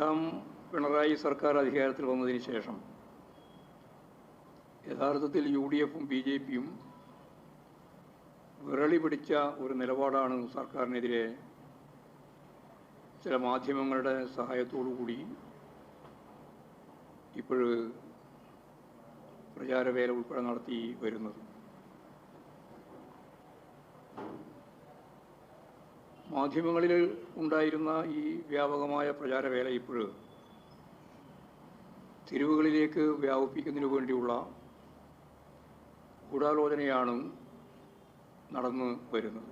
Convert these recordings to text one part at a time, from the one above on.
രണ്ടാം പിണറായി സർക്കാർ അധികാരത്തിൽ വന്നതിന് ശേഷം യഥാർത്ഥത്തിൽ UDFും BJPയും വിരളി പിടിച്ച ഒരു നിലപാടാണ് സർക്കാരിനെതിരെ ചില മാധ്യമങ്ങളുടെ സഹായത്തോടുകൂടി ഇപ്പോൾ പ്രചാരവേല ഉൾപ്പെടെ നടത്തി വരുന്നത്. മാധ്യമങ്ങളിൽ ഉണ്ടായിരുന്ന ഈ വ്യാപകമായ പ്രചാരവേല ഇപ്പോൾ തെരുവുകളിലേക്ക് വ്യാപിപ്പിക്കുന്നതിനു വേണ്ടിയുള്ള ഗൂഢാലോചനയാണ് നടന്നു വരുന്നത്.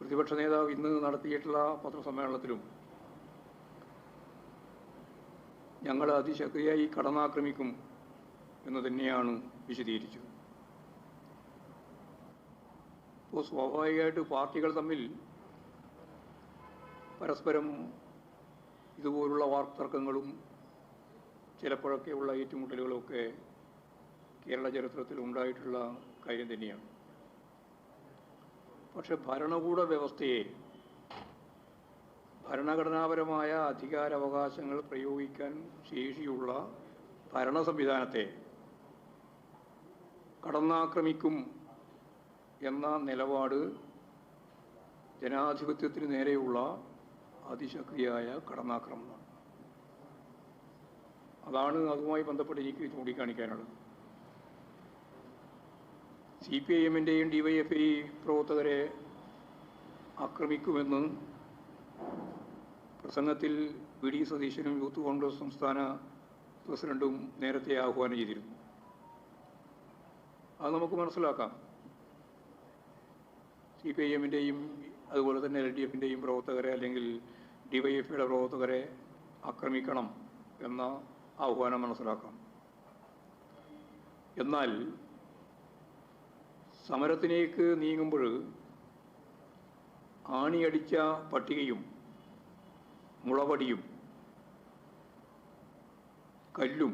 പ്രതിപക്ഷ നേതാവ് ഇന്ന് നടത്തിയിട്ടുള്ള പത്രസമ്മേളനത്തിലും ഞങ്ങൾ അതിശക്തിയായി കടന്നാക്രമിക്കും എന്ന് തന്നെയാണ് വിശദീകരിച്ചത്. അപ്പോൾ സ്വാഭാവികമായിട്ട് പാർട്ടികൾ തമ്മിൽ പരസ്പരം ഇതുപോലുള്ള വാക്തർക്കങ്ങളും ചിലപ്പോഴൊക്കെയുള്ള ഏറ്റുമുട്ടലുകളൊക്കെ കേരള ചരിത്രത്തിൽ ഉണ്ടായിട്ടുള്ള കാര്യം തന്നെയാണ്. പക്ഷെ ഭരണകൂട വ്യവസ്ഥയെ, ഭരണഘടനാപരമായ അധികാരാവകാശങ്ങൾ പ്രയോഗിക്കാൻ ശേഷിയുള്ള ഭരണ സംവിധാനത്തെ കടന്നാക്രമിക്കും എന്ന നിലപാട് ജനാധിപത്യത്തിന് നേരെയുള്ള അതിശക്തിയായ കടന്നാക്രമണമാണ്. അതാണ് അതുമായി ബന്ധപ്പെട്ട് എനിക്ക് ചൂണ്ടിക്കാണിക്കാനുള്ളത്. CPIMൻ്റെയും DYFI പ്രവർത്തകരെ ആക്രമിക്കുമെന്ന് പ്രസംഗത്തിൽ VD സതീശനും യൂത്ത് കോൺഗ്രസ് സംസ്ഥാന പ്രസിഡന്റും നേരത്തെ ആഹ്വാനം ചെയ്തിരുന്നു. അത് നമുക്ക് മനസ്സിലാക്കാം. CPIMൻ്റെയും അതുപോലെ തന്നെ LDFൻ്റെയും പ്രവർത്തകരെ അല്ലെങ്കിൽ DYFIയുടെ പ്രവർത്തകരെ ആക്രമിക്കണം എന്ന ആഹ്വാനം മനസ്സിലാക്കാം. എന്നാൽ സമരത്തിലേക്ക് നീങ്ങുമ്പോൾ ആണിയടിച്ച പട്ടികയും മുളവടിയും കല്ലും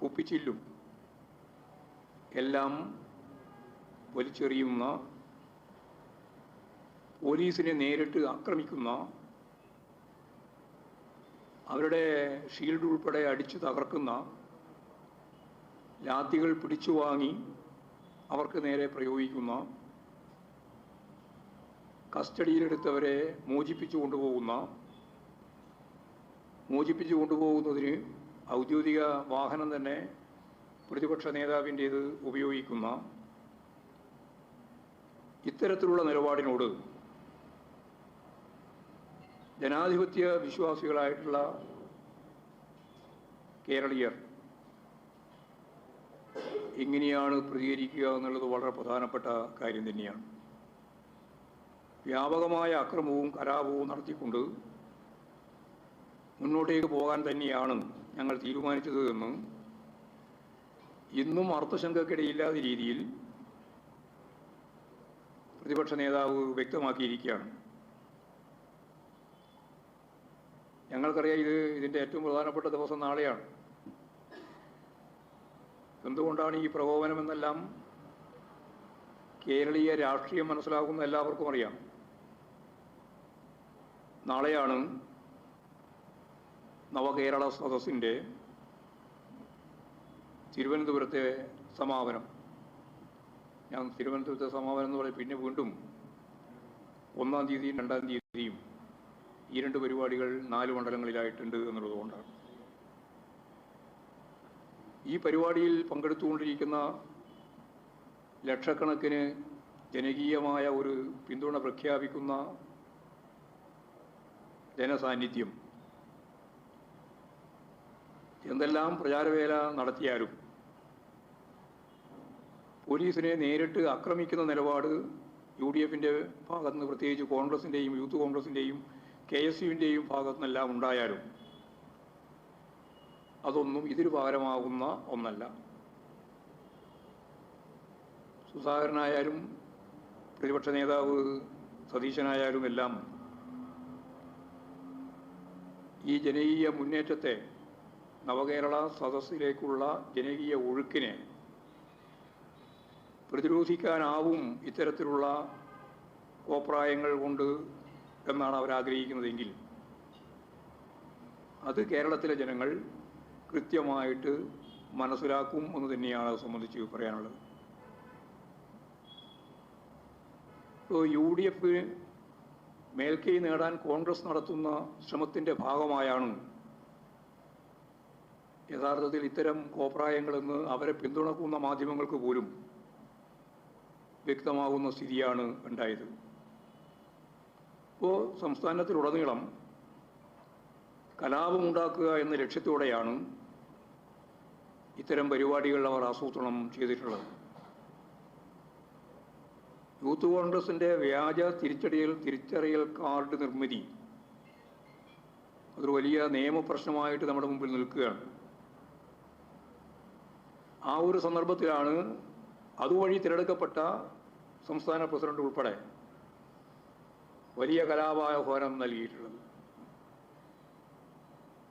കുപ്പിച്ചില്ലും എല്ലാം വലിച്ചെറിയുന്ന, പോലീസിനെ നേരിട്ട് ആക്രമിക്കുന്ന, അവരുടെ ഷീൽഡ് ഉൾപ്പെടെ അടിച്ചു തകർക്കുന്ന, ലാത്തികൾ പിടിച്ചു വാങ്ങി അവർക്ക് നേരെ പ്രയോഗിക്കുന്ന, കസ്റ്റഡിയിലെടുത്തവരെ മോചിപ്പിച്ചു കൊണ്ടുപോകുന്നതിന് ഔദ്യോഗിക വാഹനം തന്നെ പ്രതിപക്ഷ നേതാവിൻ്റേത് ഉപയോഗിക്കുന്ന ഇത്തരത്തിലുള്ള നിലപാടിനോട് ജനാധിപത്യ വിശ്വാസികളായിട്ടുള്ള കേരളീയർ എങ്ങനെയാണ് പ്രതികരിക്കുക എന്നുള്ളത് വളരെ പ്രധാനപ്പെട്ട കാര്യം തന്നെയാണ്. വ്യാപകമായ അക്രമവും കലാപവും നടത്തിക്കൊണ്ട് മുന്നോട്ടേക്ക് പോകാൻ തന്നെയാണ് ഞങ്ങൾ തീരുമാനിച്ചത് എന്ന് ഇന്നും അർത്ഥശങ്കക്കിടയില്ലാത്ത രീതിയിൽ പ്രതിപക്ഷ നേതാവ് വ്യക്തമാക്കിയിരിക്കുകയാണ്. ഞങ്ങൾക്കറിയാം ഇതിൻ്റെ ഏറ്റവും പ്രധാനപ്പെട്ട ദിവസം നാളെയാണ്. എന്തുകൊണ്ടാണ് ഈ പ്രകോപനമെന്നെല്ലാം കേരളീയ രാഷ്ട്രീയം മനസ്സിലാക്കുന്ന എല്ലാവർക്കും അറിയാം. നാളെയാണ് നവകേരള സദസ്സിൻ്റെ തിരുവനന്തപുരത്തെ സമാപനം. ഞാൻ തിരുവനന്തപുരത്തെ സമാപനം എന്ന് പറയും, പിന്നെ വീണ്ടും 1-ാം തീയതിയും 2-ാം തീയതിയും ഈ 2 പരിപാടികൾ 4 മണ്ഡലങ്ങളിലായിട്ടുണ്ട് എന്നുള്ളതുകൊണ്ടാണ്. ഈ പരിപാടിയിൽ പങ്കെടുത്തുകൊണ്ടിരിക്കുന്ന ലക്ഷക്കണക്കിന് ജനകീയമായ ഒരു പിന്തുണ പ്രഖ്യാപിക്കുന്ന ജനസാന്നിധ്യം എന്തെല്ലാം പ്രചാരവേല നടത്തിയാലും പോലീസിനെ നേരിട്ട് ആക്രമിക്കുന്ന നിലപാട് UDFൻ്റെ ഭാഗത്ത് നിന്ന്, പ്രത്യേകിച്ച് കോൺഗ്രസിൻ്റെയും യൂത്ത് കോൺഗ്രസിൻ്റെയും KSUവിൻ്റെയും ഭാഗത്തു നിന്നെല്ലാം ഉണ്ടായാലും അതൊന്നും ഇതിന് പകരമാകുന്ന ഒന്നല്ല. സുധാകരനായാലും പ്രതിപക്ഷ നേതാവ് സതീശനായാലും എല്ലാം ഈ ജനകീയ മുന്നേറ്റത്തെ, നവകേരള സദസ്സിലേക്കുള്ള ജനകീയ ഒഴുക്കിനെ പ്രതിരോധിക്കാനാവും ഇത്തരത്തിലുള്ള കോപ്രായങ്ങൾ കൊണ്ട് എന്നാണ് അവർ ആഗ്രഹിക്കുന്നതെങ്കിൽ അത് കേരളത്തിലെ ജനങ്ങൾ കൃത്യമായിട്ട് മനസ്സിലാക്കും എന്ന് തന്നെയാണ് അത് സംബന്ധിച്ച് പറയാനുള്ളത്. ഇപ്പോൾ UDF മേൽക്കൈ നേടാൻ കോൺഗ്രസ് നടത്തുന്ന ശ്രമത്തിൻ്റെ ഭാഗമായാണ് യഥാർത്ഥത്തിൽ ഇത്തരം കോപ്രായങ്ങളെന്ന് അവരെ പിന്തുണക്കുന്ന മാധ്യമങ്ങൾക്ക് പോലും വ്യക്തമാകുന്ന സ്ഥിതിയാണ് ഉണ്ടായത്. ഇപ്പോൾ സംസ്ഥാനത്തിലുടനീളം കലാപമുണ്ടാക്കുക എന്ന ലക്ഷ്യത്തോടെയാണ് ഇത്തരം പരിപാടികൾ അവർ ആസൂത്രണം ചെയ്തിട്ടുള്ളത്. യൂത്ത് കോൺഗ്രസിൻ്റെ വ്യാജ തിരിച്ചറിയൽ കാർഡ് നിർമ്മിതി അതൊരു വലിയ നിയമപ്രശ്നമായിട്ട് നമ്മുടെ മുമ്പിൽ നിൽക്കുകയാണ്. ആ ഒരു സന്ദർഭത്തിലാണ് അതുവഴി തിരഞ്ഞെടുക്കപ്പെട്ട സംസ്ഥാന പ്രസിഡന്റ് ഉൾപ്പെടെ വലിയ കലാപാഹ്വാനം നൽകിയിട്ടുള്ളത്.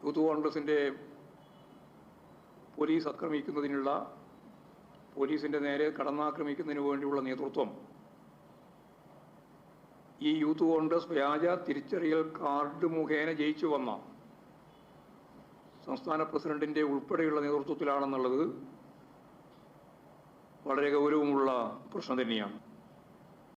യൂത്ത് കോൺഗ്രസിൻ്റെ പോലീസ് ആക്രമിക്കുന്നതിനുള്ള, പോലീസിൻ്റെ നേരെ കടന്നാക്രമിക്കുന്നതിന് വേണ്ടിയുള്ള നേതൃത്വം ഈ യൂത്ത് കോൺഗ്രസ് വ്യാജ തിരിച്ചറിയൽ കാർഡ് മുഖേന ജയിച്ചു വന്ന സംസ്ഥാന പ്രസിഡന്റിൻ്റെ ഉൾപ്പെടെയുള്ള നേതൃത്വത്തിലാണെന്നുള്ളത് വളരെ ഗൗരവമുള്ള പ്രശ്നം തന്നെയാണ്.